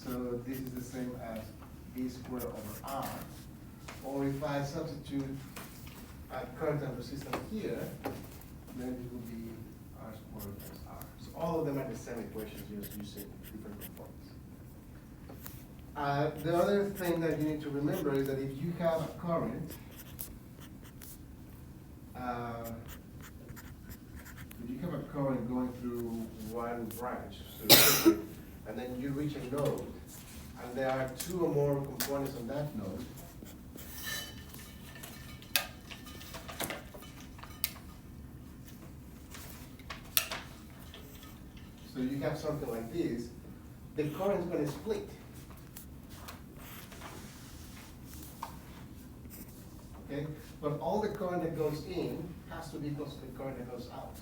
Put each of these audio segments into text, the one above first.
So this is the same as V squared over R. Or if I substitute a current and resistance here, then it will be R squared plus R. So all of them are the same equations, just using different components. The other thing that you need to remember is that if you have a current, going through one branch, so and then you reach a node, and there are two or more components on that node, so you have something like this, the current is going to split. Okay? But all the current that goes in has to be equal to the current that goes out.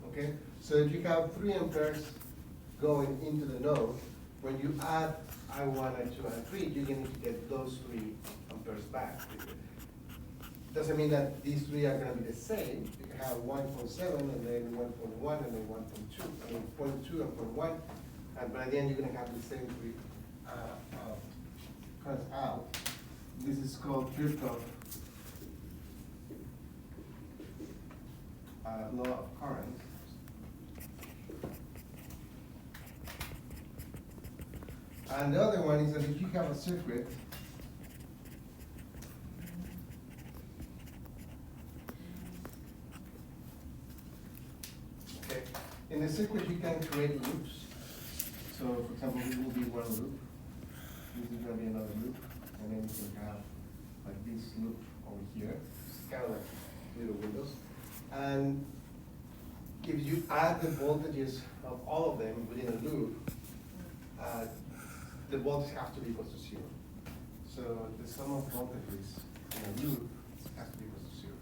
Okay? So if you have 3 amperes going into the node, when you add I1, I2, and I3, you're going to get those 3 amperes back. Doesn't mean that these 3 are going to be the same. You can have 1.7 and then 1.1 and then 1.2, I mean 0.2 and 0.1, and by the end you're going to have the same 3 currents out. This is called Kirchhoff law of current. And the other one is that if you have a circuit, okay, in the circuit you can create loops. So for example, this will be one loop, this is going to be another loop, and then you can have like this loop over here. It's kind of like little windows. And if you add the voltages of all of them within a loop, the voltage have to be equal to 0. So the sum of voltages in a loop has to be equal to 0.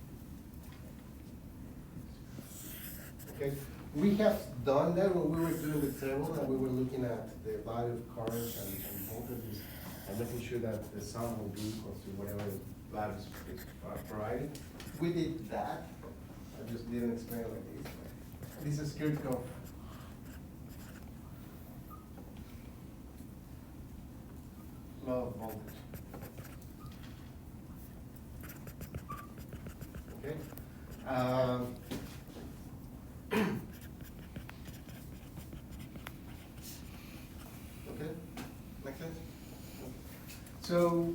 Okay? We have done that when we were doing the table and we were looking at the value of current and voltages and making sure that the sum will be equal to whatever values is provided. We did that. I just didn't explain it like this. This is Kirchhoff law of voltage. Okay. Okay. Make sense? So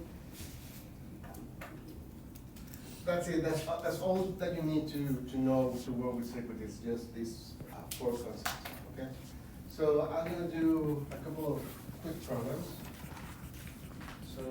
that's it. That's all that you need to know to work with circuit is just these 4 concepts. Okay. So I'm going to do a couple of quick programs. So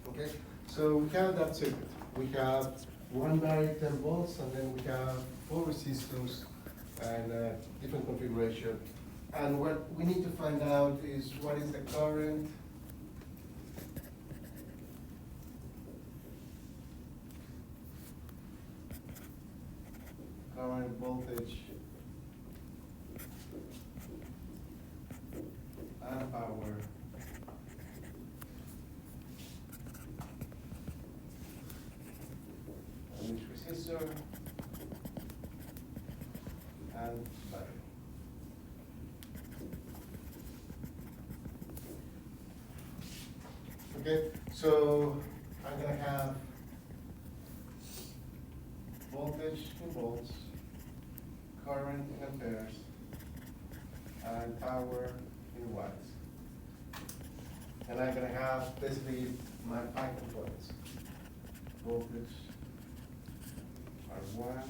okay, so we have that circuit. We have 1 direct 10 volts, and then we have 4 resistors and different configuration. And what we need to find out is what is the current, voltage, and power on each resistor and battery. Okay, so I'm going to have voltage in volts, current in amperes, and power in watts. And I'm going to have basically my 5 components. Voltage, R1,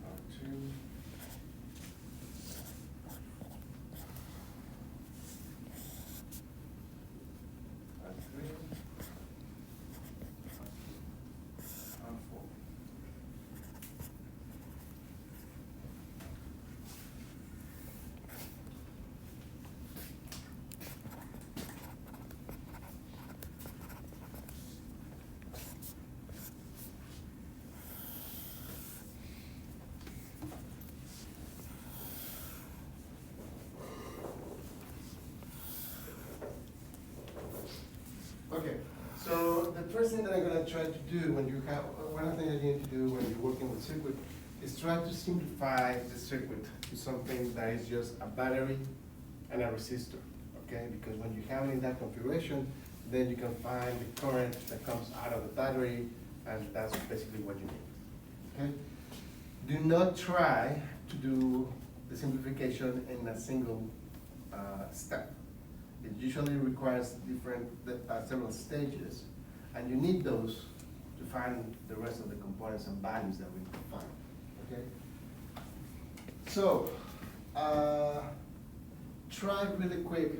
R2, R3, So the first thing that I'm gonna try to do when you have, one of the things that you need to do when you're working with circuit is try to simplify the circuit to something that is just a battery and a resistor, okay? Because when you have it in that configuration, then you can find the current that comes out of the battery, and that's basically what you need, okay? Do not try to do the simplification in a single step. It usually requires several stages, and you need those to find the rest of the components and values that we can find, okay? So, try really quick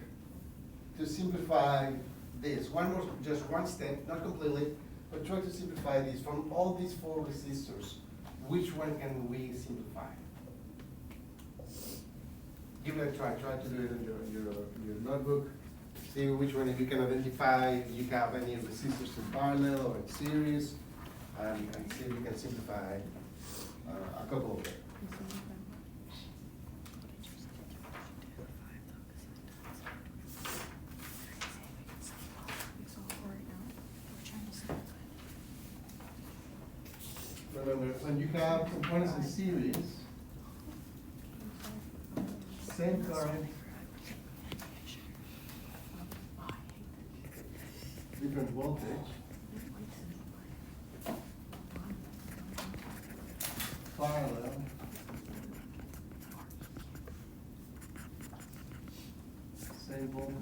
to simplify this. Just one step, not completely, but try to simplify this. From all these 4 resistors, which one can we simplify? Give it a try. Try to do it in your notebook. See which one you can identify. If you have any resistors in parallel or in series, and see if you can simplify a couple of them. Remember, when you have components in series, same current, different voltage, parallel, same voltage.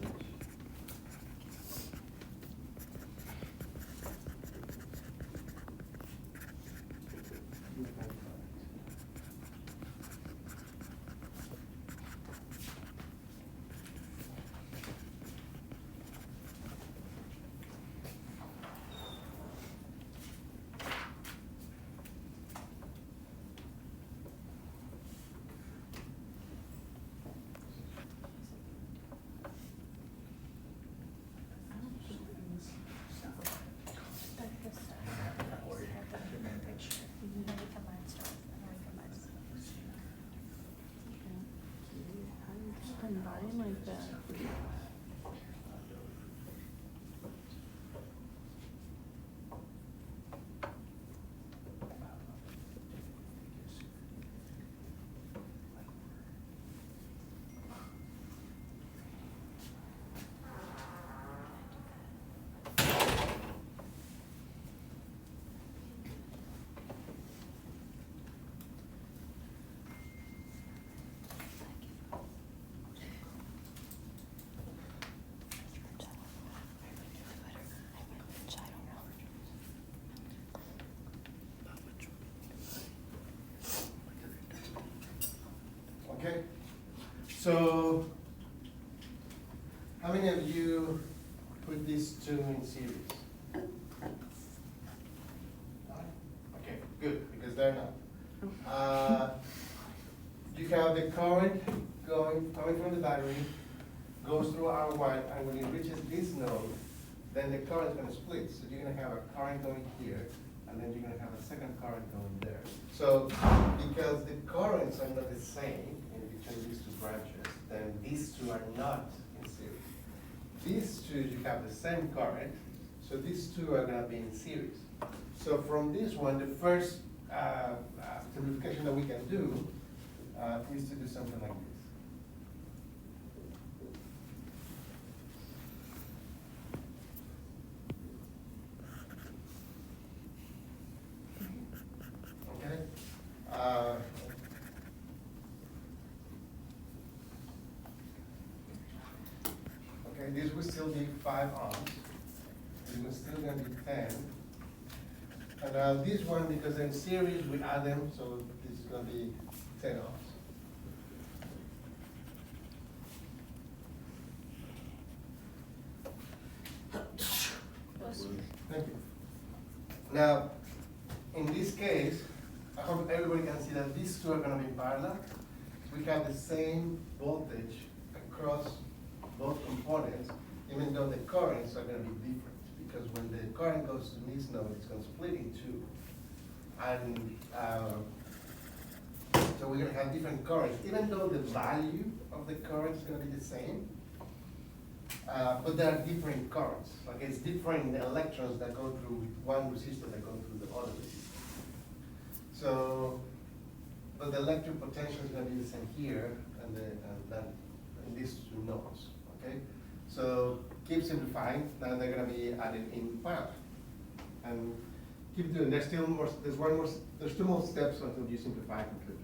Combine like that. Okay, so how many of you put these 2 in series? Okay, good, because they're not. You have the current coming from the battery, goes through R1, and when it reaches this node, then the current is gonna split. So you're gonna have a current going here, and then you're gonna have a second current going there. So because the currents are not the same in between these 2 branches, then these 2 are not in series. These 2, you have the same current, so these 2 are gonna be in series. So from this one, the first simplification that we can do is to do something like this. Okay, this will still be 5 ohms. It will still gonna be 10. And this one, because in series we add them, so this is gonna be 10 ohms. Thank you. Now, in this case, I hope everybody can see that these 2 are gonna be parallel. We have the same voltage across both components, even though the currents are gonna be different. Because when the current goes to this node, it's gonna split in 2. And so we're gonna have different currents. Even though the value of the current is gonna be the same, But there are different currents, like it's different electrons that go through one resistor that go through the other resistor. So, but the electric potential is gonna be the same here and then in these two nodes, okay? So keep simplifying, now they're gonna be added in parallel. And keep doing, there's still more, there's two more steps until you simplify completely.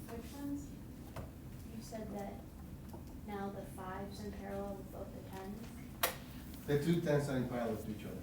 Which ones? You said that now the fives in parallel with both the tens? The two tens are in parallel to each other.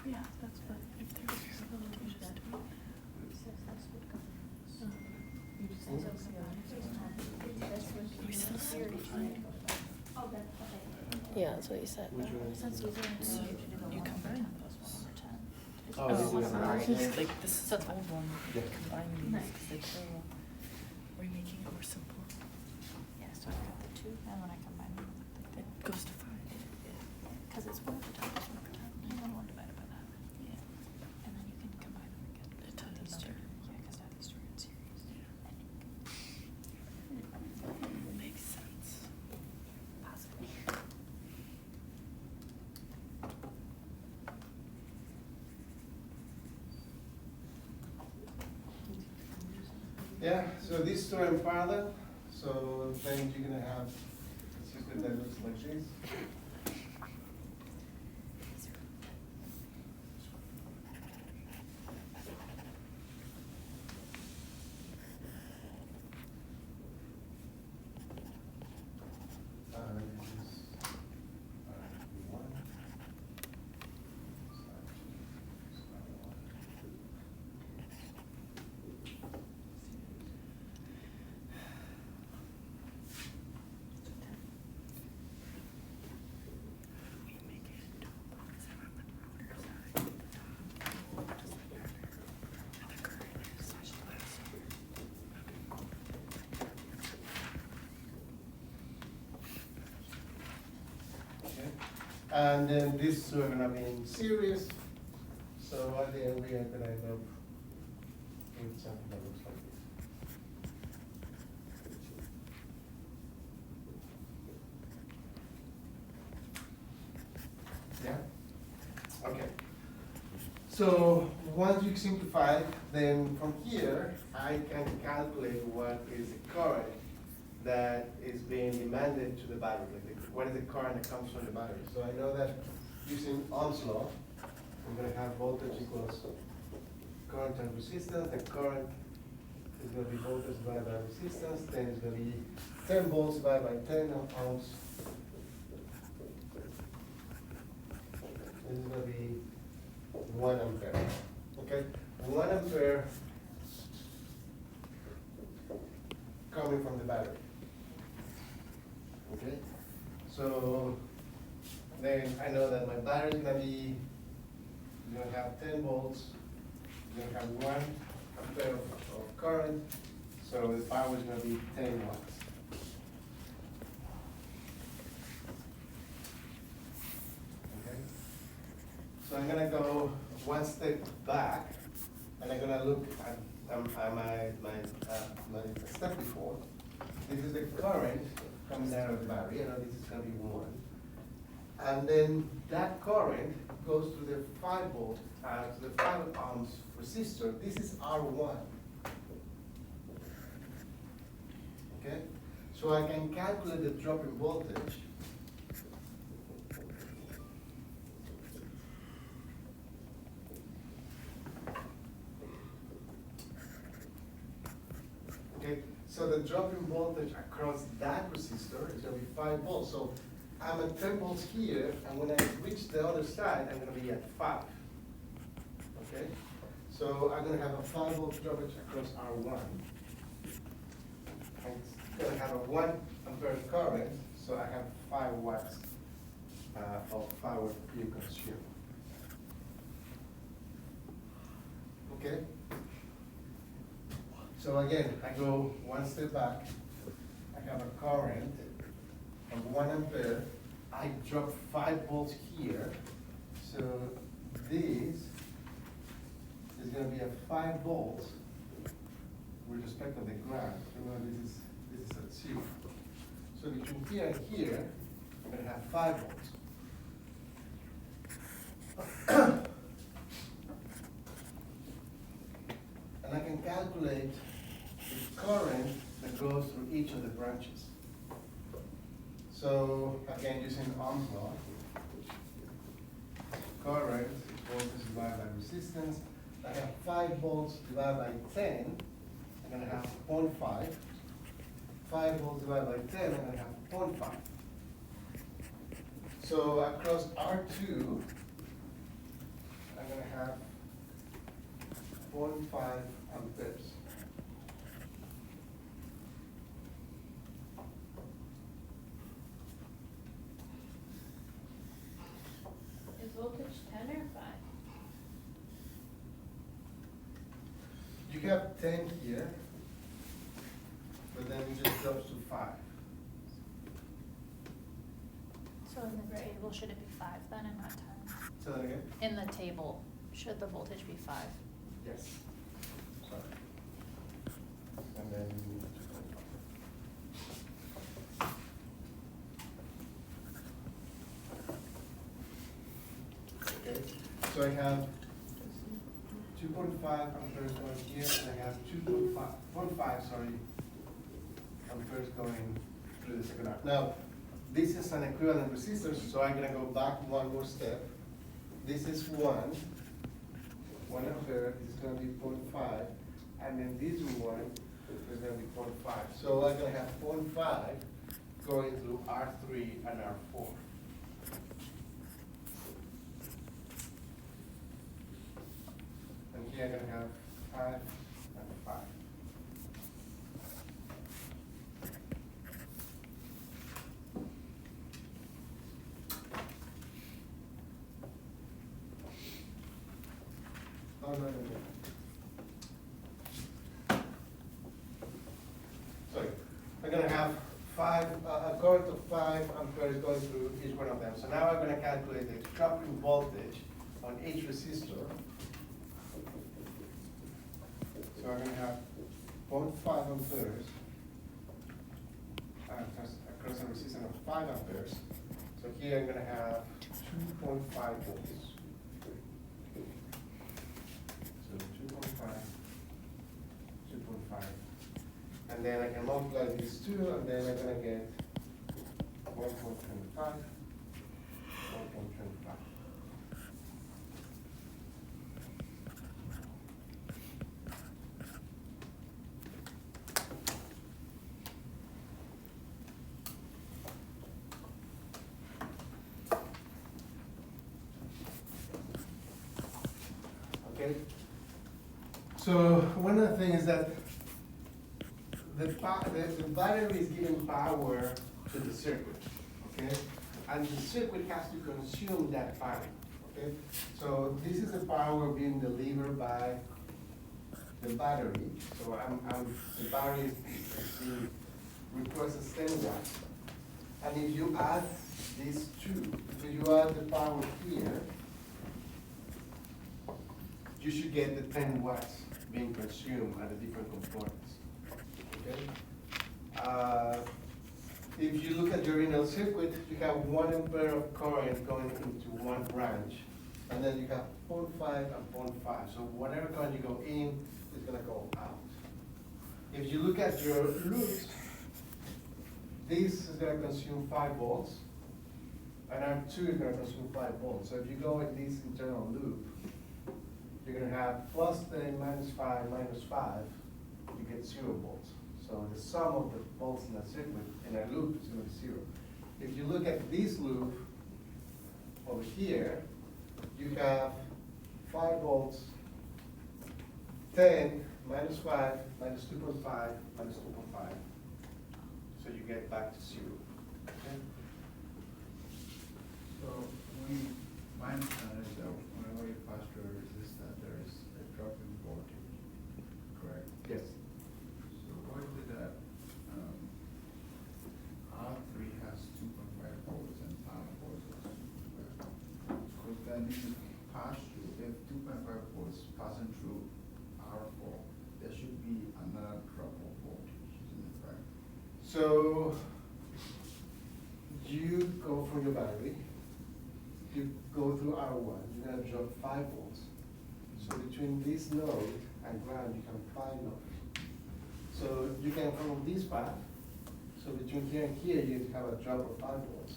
Yeah, that's what, if there was just a little bit of. Oh, that's, okay. Yeah, that's what you said. Which one? So you combine those. Oh, Oh, this is sorry, another- it's like this is an old one, Yeah. combining these, Nice. because they parallel. We're making it more simple. Yeah, so I've got the two, and when I combine them, It goes to 5. because it's 1/10 is 1/10, and then 1 divided by that. Yeah. And then you can combine them again. It does These two, another. yeah, because now these two are in series. Yeah. I think. Makes sense. Possibly. Yeah, so these two are in parallel, so then you're gonna have a system that looks like this. This is one. We make it into a box and on the outer side, the top, does that matter? And the current is such less. Okay. And then these two are gonna be in series, so at the end we are gonna end up with something that looks like this. Yeah? Okay. So once you simplify, then from here, I can calculate what is the current that is being demanded to the battery, what is the current that comes from the battery. So I know that using Ohm's law, I'm gonna have voltage equals current and resistance. The current is gonna be voltage divided by resistance, then it's gonna be 10 volts divided by 10 ohms. This is gonna be 1 ampere, okay? 1 ampere coming from the battery. Okay, so then I know that my battery is gonna be, you're gonna have 10 volts, you're gonna have 1 ampere of current, so the power is gonna be 10 watts. Okay, so I'm gonna go one step back, and I'm gonna look at my step before. This is the current coming out of the battery, I know this is gonna be 1. And then that current goes to the 5 volt, to the 5 ohms resistor. This is R1. Okay, so I can calculate the drop in voltage. Okay, so So the drop in voltage across that resistor is gonna be 5 volts. So I'm at 10 volts here, and when I reach the other side, I'm gonna be at 5. Okay? So I'm gonna have a 5 volt dropage across R1. I'm gonna have a 1 ampere current, so I have 5 watts of power being consumed. Okay? So again, I go one step back. I have a current of 1 ampere. I drop 5 volts here. So this is going to be a 5 volts with respect to the ground. Remember, this is at 0. So between here and here, I'm going to have 5 volts. And I can calculate the current that goes through each of the branches. So again, using Ohm's law, current voltage divided by resistance. I have 5 volts divided by 10, I'm going to have 0.5. 5 volts divided by 10, I'm going to have 0.5. So across R2, I'm going to have 0.5 amperes. Is voltage 10 or 5? You have 10 here, but then it just drops to 5. So in the Right. table, should it be 5 then and not 10? Say that again? In the table, should the voltage be 5? Yes. Sorry. And then 2.5. Okay, so I have 2.5 amperes going here, and I have 2.5, sorry, amperes going through the second arc. Now, this is an equivalent resistance, so I'm gonna go back one more step. This is 1 ampere, this is gonna be 0.5, and then this one is gonna be 0.5. So I'm gonna have 0.5 going through R3 and R4. And here I'm gonna have 5 and 5. Oh, no. Sorry, I'm gonna have a current of 5 amperes going through each one of them. So now I'm gonna calculate the dropping voltage on each resistor. So I'm gonna have 0.5 amperes across a resistance of 5 amperes. So here I'm gonna have 2.5 volts. So 2.5, 2.5. And then I can multiply these two, and then I'm gonna get 1.25, 1.25. Okay? So one of the things is that the battery is giving power to the circuit, okay? And the circuit has to consume that power, okay? So this is the power being delivered by the battery. So the battery is being requested 10 watts. And if you add these two, if you add the power here, you should get the 10 watts being consumed at the different components. Okay? If you look at your inner circuit, you have 1 ampere of current going into one branch, and then you have 0.5 and 0.5. So whatever current you go in is gonna go out. If you look at your loops, this is gonna consume 5 volts, and R2 is gonna consume 5 volts. So if you go in this internal loop, you're gonna have plus 10, minus 5, minus 5, you get 0 volts. So the sum of the volts in a circuit, in a loop, is gonna be 0. If you look at this loop over here, you have 5 volts, 10 minus 5 minus 2.5 minus 2.5. So you get back to 0. Okay? So my understanding is that whenever you pass through a resistor, there is a drop in voltage, correct? Yes. So why is it that R3 has 2.5 volts and R4 has 2.5? Because then if you pass through, if 2.5 volts passing through R4, there should be another drop of voltage, isn't it right? So you go from your battery, you go through R1, you're gonna drop 5 volts. So between this node and ground, you have 5 nodes. So you can follow this path. So between here and here, you have a drop of 5 volts.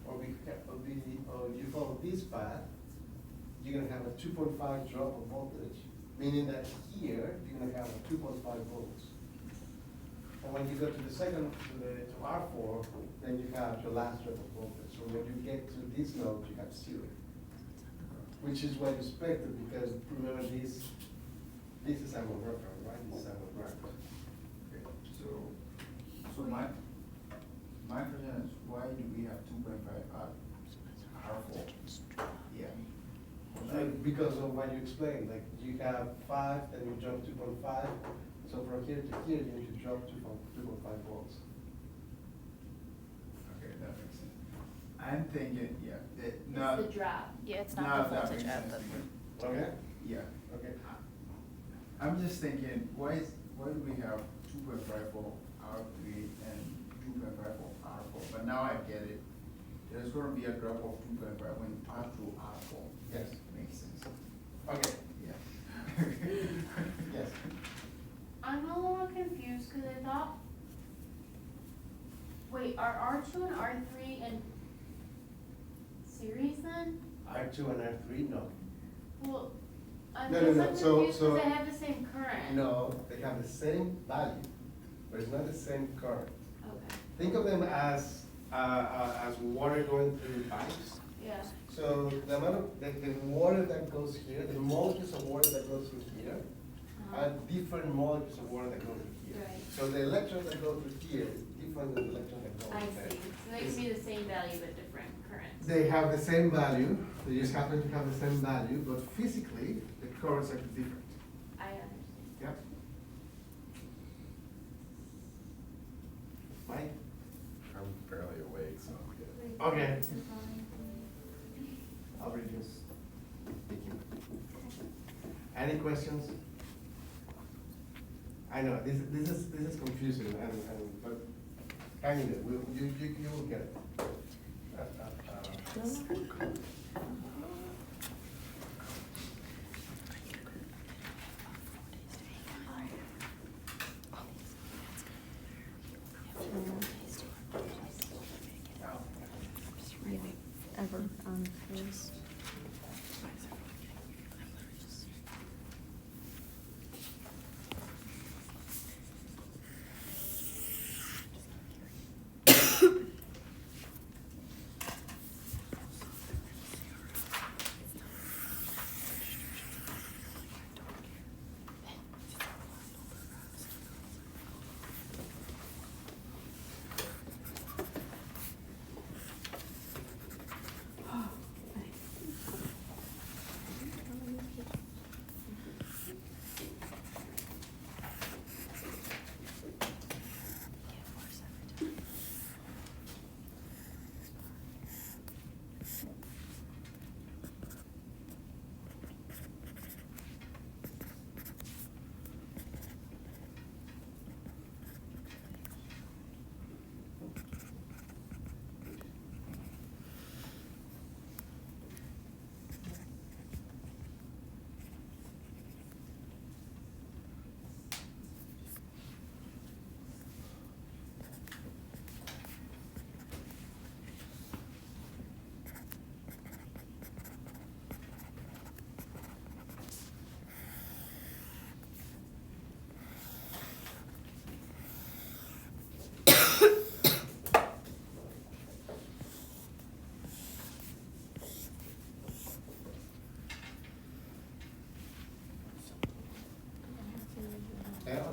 Or you follow this path, you're gonna have a 2.5 drop of voltage, meaning that here, you're gonna have a 2.5 volts. And when you go to the second, to R4, then you have your last drop of voltage. So when you get to this node, you have 0. Which is what you expected, because remember this is our reference, right? This is our reference. Okay, so my question is, why do we have 2.5 R4? Yeah. Because of what you explained, like you have 5, then you jump 2.5. So from here to here, you need to drop 2.5 volts. Okay, that makes sense. I'm thinking, yeah, It's now. the drop. Yeah, it's now not the that voltage makes at the. sense because- Okay? Yeah. Okay. I'm just thinking, why do we have 2.5 for R3 and 2.5 for R4? But now I get it. There's gonna be a drop of 2.5 when you pass through R4. Yes. Makes sense. Okay. Yeah. Yes. I'm a little confused because I thought, wait, are R2 and R3 in series then? R2 and R3, no. Well, I'm No, just no, no, confused so- because so- they have the same current. No, they have the same value, but it's not the same current. Okay, Think of them as water going through pipes. yeah, So the amount of, the water that goes here, the molecules of water that goes through here, are different molecules of water that go through here. Right. So the electrons that go through here is different than the electrons that go I there. see. So they can be the same value but different currents. They have the same value, they just happen to have the same value, but physically, the currents are different. I understand. Yep. Mike? I'm fairly awake, so I'm good. Okay. I'll reduce. Thank you. Any questions? I know, this is confusing, but hang in there, you will get it. Ever on his.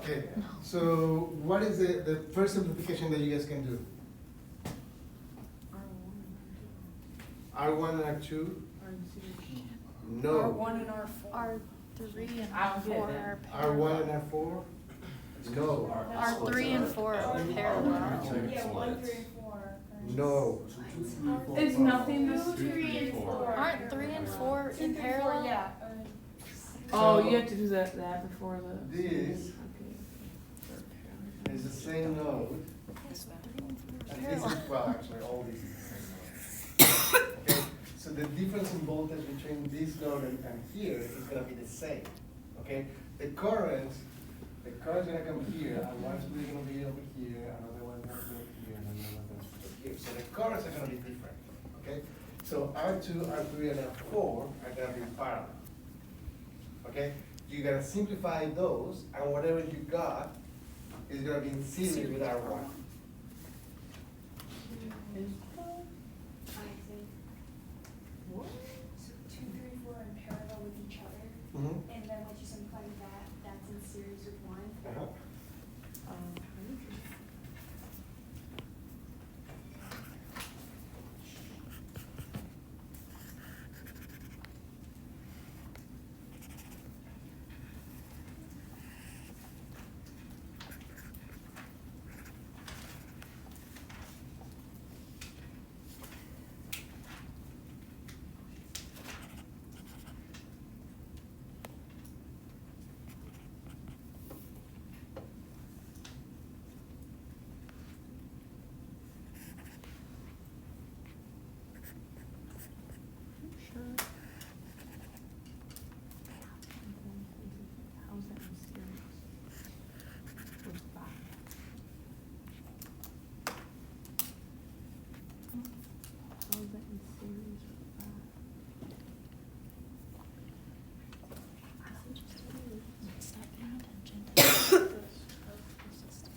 Okay, so what is the first simplification that you guys can do? R1 and R2? No. R1 and R4. R3 and I don't get R4 that. are parallel. R1 and R4? No. R3 and 4 are parallel. Yeah, 1, 3, and 4. No. It's nothing to 2, 3, and 4. Aren't 3 and 4 in parallel? Yeah. Oh, you have to do that before the. This Okay. is the same node. Yes, 3 and 4 are And this parallel. is, well, actually, all these is the same node. Okay, so the difference in voltage between this node and here is gonna be the same, okay? The current's gonna come here, and one's really gonna be over here, another one's gonna be over here, and another one's gonna be over here. So the currents are gonna be different, okay? So R2, R3, and R4 are gonna be parallel, okay? You gotta simplify those, and whatever you got is gonna be in series with R1. I see. So 2, 3, 4 are parallel with each other, Mm-hmm. and then once you simplify that, that's in series with 1. Uh-huh. Sure. How's that in series? With 5? How's that in series with 5? Stop paying attention to the resistance.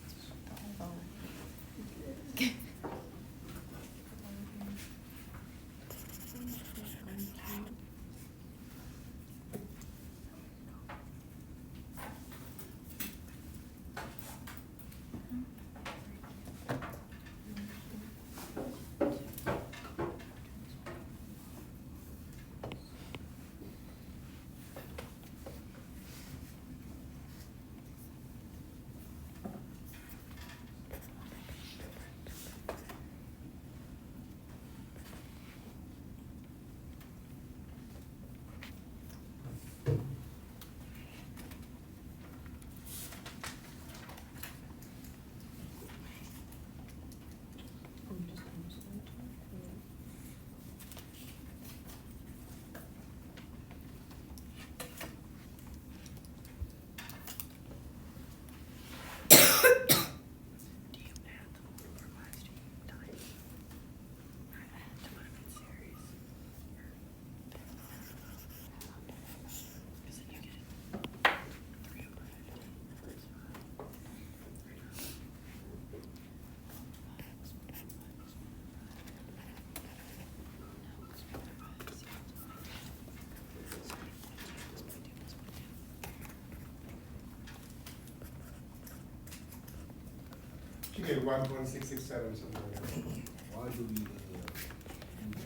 You get 1.667, something like that. Why do we, do the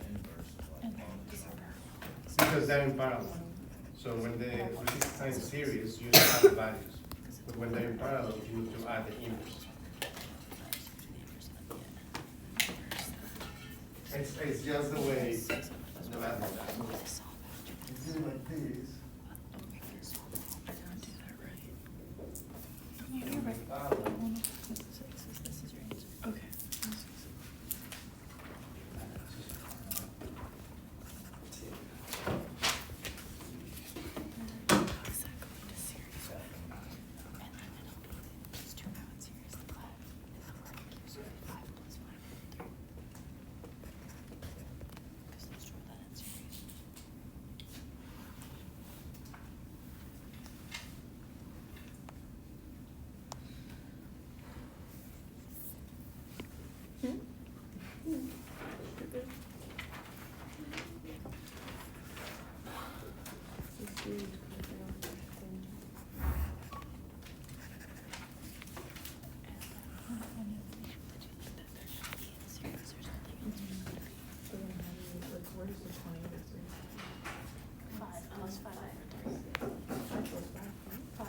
inverse? And then these are parallel. Because they're in parallel. So when the resistance are in series, you just have the values. But when they're in parallel, you need to add the inverse. It's just the way the math is done. It's like this. You're right. Parallel. This is your answer. Okay.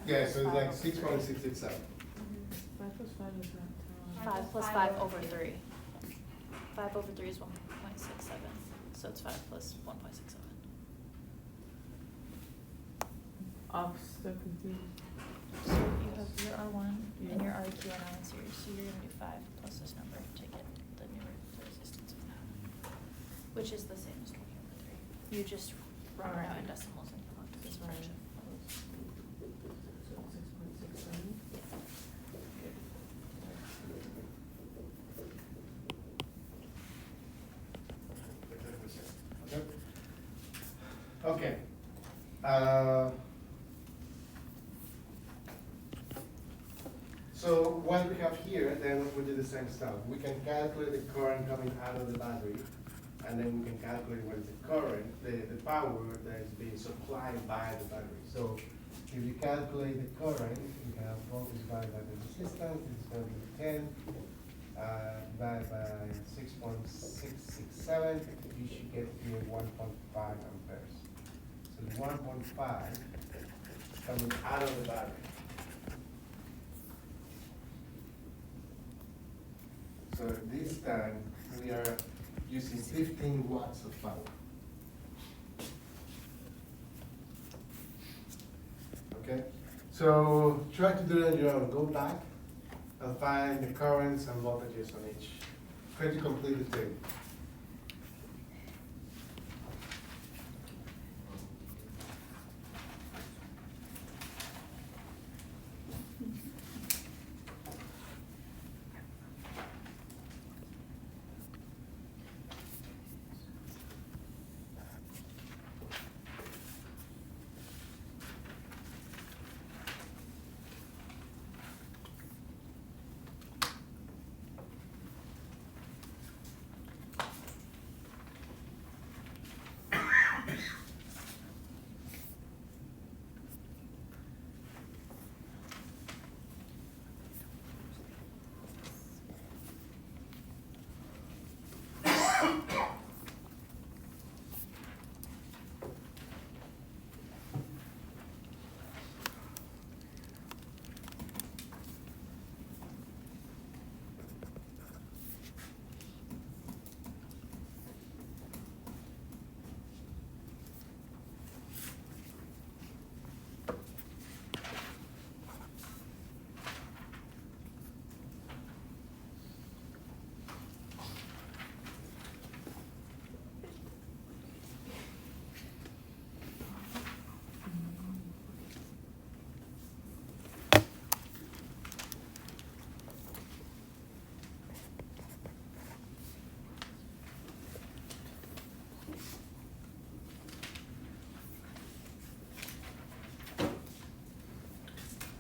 Yeah, so it's like 6.667. Five plus five is not. Five plus five over three. 5 over 3 is 1.67, so it's 5 plus 1.67. I'm so confused. So you have your R1 and your REQ are now in series, so you're gonna do 5 plus this number to get the resistance of that, which is the same as 20 over 3. You just run it out in decimals and come out to this fraction. So 6.67. Okay. So what we have here, then we do the same stuff. We can calculate the current coming out of the battery, and then we can calculate what is the current, the power that is being supplied by the battery. So if you calculate the current, you have voltage divided by the resistance, it's going to be 10, divided by 6.667, you should get here 1.5 amperes. So the 1.5 is coming out of the battery. So this time, we are using 15 watts of power. Okay, so try to do it on your own. Go back and find the currents and voltages on each. Try to complete the table.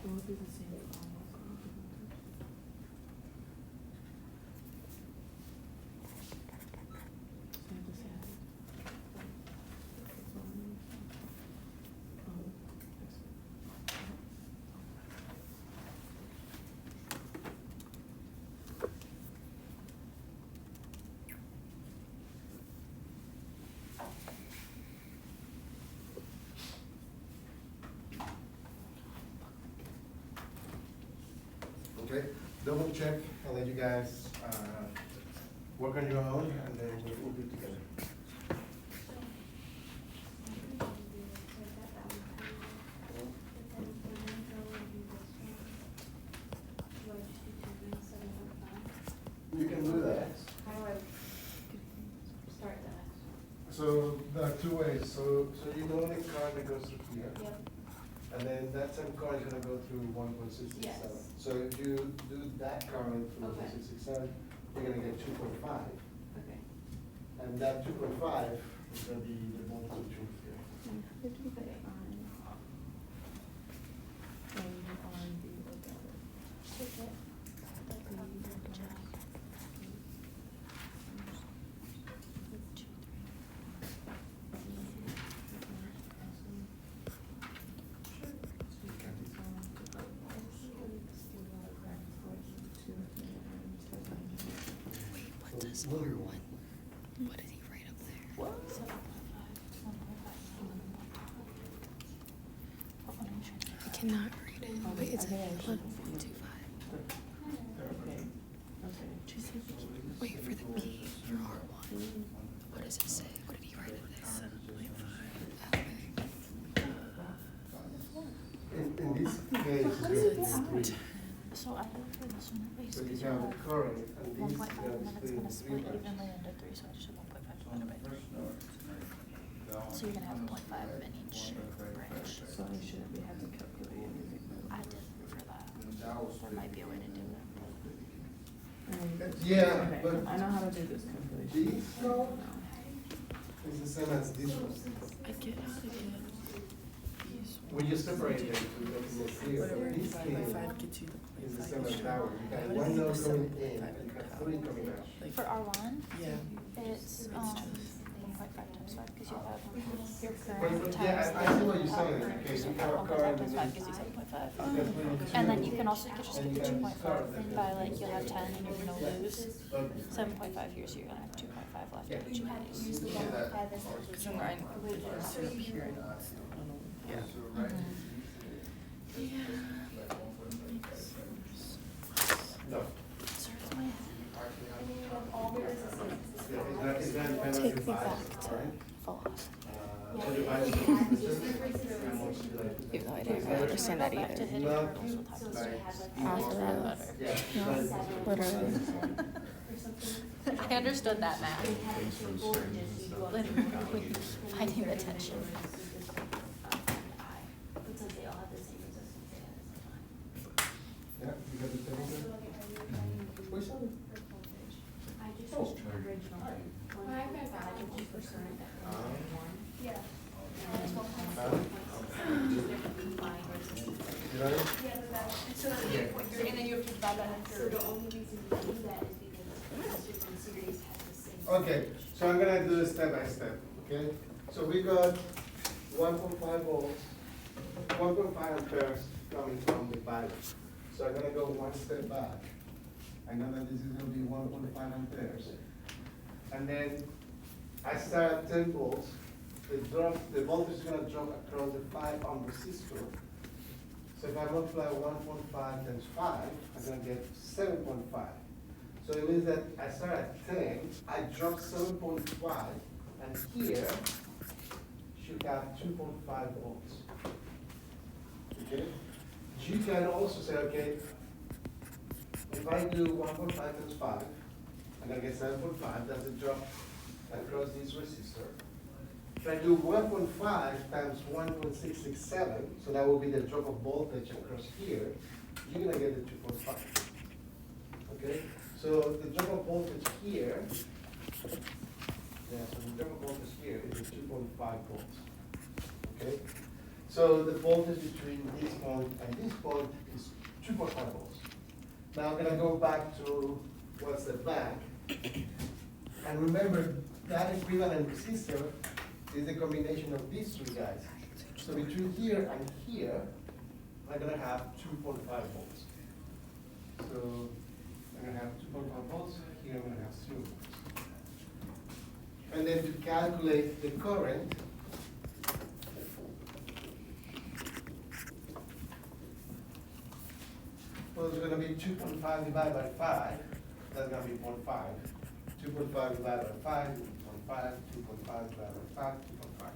It would be the same for all of them. Same to same. Okay, double check and let you guys work on your own, and then we'll be together. You can do that. How do I start that? So there are two ways. So you know the current that goes through here. Yep. And then that same current is gonna go through 1.667. Yes. So if you do that current through Okay. 1.667, you're gonna get 2.5. Okay. And that 2.5 is gonna be the voltage here. Take it. What does R1, what did he write up there? 7.5, 1.5. I cannot read it. Wait, it's I think I should 1.25. Okay, okay. Wait, for the B, for R1, what does it say? What did he write it there? 7.5. In this case, it's So going it's to be 3. So I know for this one at least, So you because you have have the current, and one this point is five, going and then to it's split gonna in split 3 evenly parts. into three, so I just have 1.5 divided by three. So you're gonna have 0.5 in each branch. So I shouldn't be having to calculate anything. I did for that. There might be a way to do that. Yeah, Okay, but I know how to do this calculation. this one is the same as this one. I get how to get When you separate them to make it more clear, whatever this divided by thing 5 gets you the is the 0.5 same as extra. that one. You got How one does it node get coming 7.5 in, and you got out? 3 coming out. Like, For R1, yeah. it's 1.5 times 5, because you have your But, current yeah, times I see what you're saying, the okay, you so have a 1.5 current times and 5 then gives you 7.5. you can put in And then two, you can also, you could just and get the you can 2.5 start that by then. like, you'll have 10 and you're gonna lose But 7.5 here, so you're gonna have 2.5 left Yeah. in each of these. The 1.5 is Because then I sit up here and it's, yeah. no, Serves my head. And then you have all the resistance. yeah, it's not dependent on Take your me bias, back to alright? philosophy. So the bias is Even though I didn't really understand that Back to either. hitting Not hurdles with So hypothesis. you have like. Half of that. Better. Yeah. No, literally. Or something. I understood that math. So you have the two voltages, you go up to Literally, finding the tension. But since they all have the same resistance, they have the same time. Yeah, you got the thing? Which one? I just used the original. 1.5 for current that Ah. one. Yeah. Combined resistance. You know? So the only reason we do that is because the resistance series has the same. Okay, so I'm gonna do it step by step, okay? So we got 1.5 volts, 1.5 amperes coming from the battery. So I'm gonna go one step back. I know that this is gonna be 1.5 amperes. And then I start at 10 volts, the voltage is gonna drop across the 5 ohm resistor. So if I multiply 1.5 times 5, I'm gonna get 7.5. So it means that I start at 10, I drop 7.5, and here should have 2.5 volts. Okay? You can also say, okay, if I do 1.5 times 5, I'm gonna get 7.5, that's a drop across this resistor. If I do 1.5 times 1.667, so that will be the drop of voltage across here, you're gonna get the 2.5. Okay? So the drop of voltage here, yeah, so the drop of voltage here is 2.5 volts. Okay? So the voltage between this point and this point is 2.5 volts. Now I'm gonna go back to what's the back. And remember, that equivalent resistor is the combination of these two guys. So between here and here, I'm gonna have 2.5 volts. So I'm gonna have 2.5 volts, here I'm gonna have 0 volts. And then to calculate the current, well, it's gonna be 2.5 divided by 5, that's gonna be 0.5. 2.5 divided by 5, 0.5, 2.5 divided by 5, 2.5.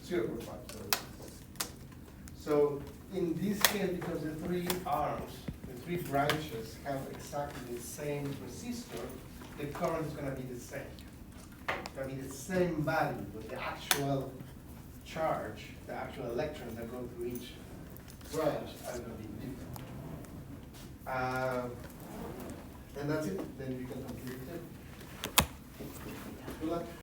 0.5, sorry. So in this case, because the 3 arms, the 3 branches have exactly the same resistor, the current is gonna be the same. It's gonna be the same value, but the actual charge, the actual electrons that go through each branch are gonna be different. And that's it, then you can complete it. Good luck.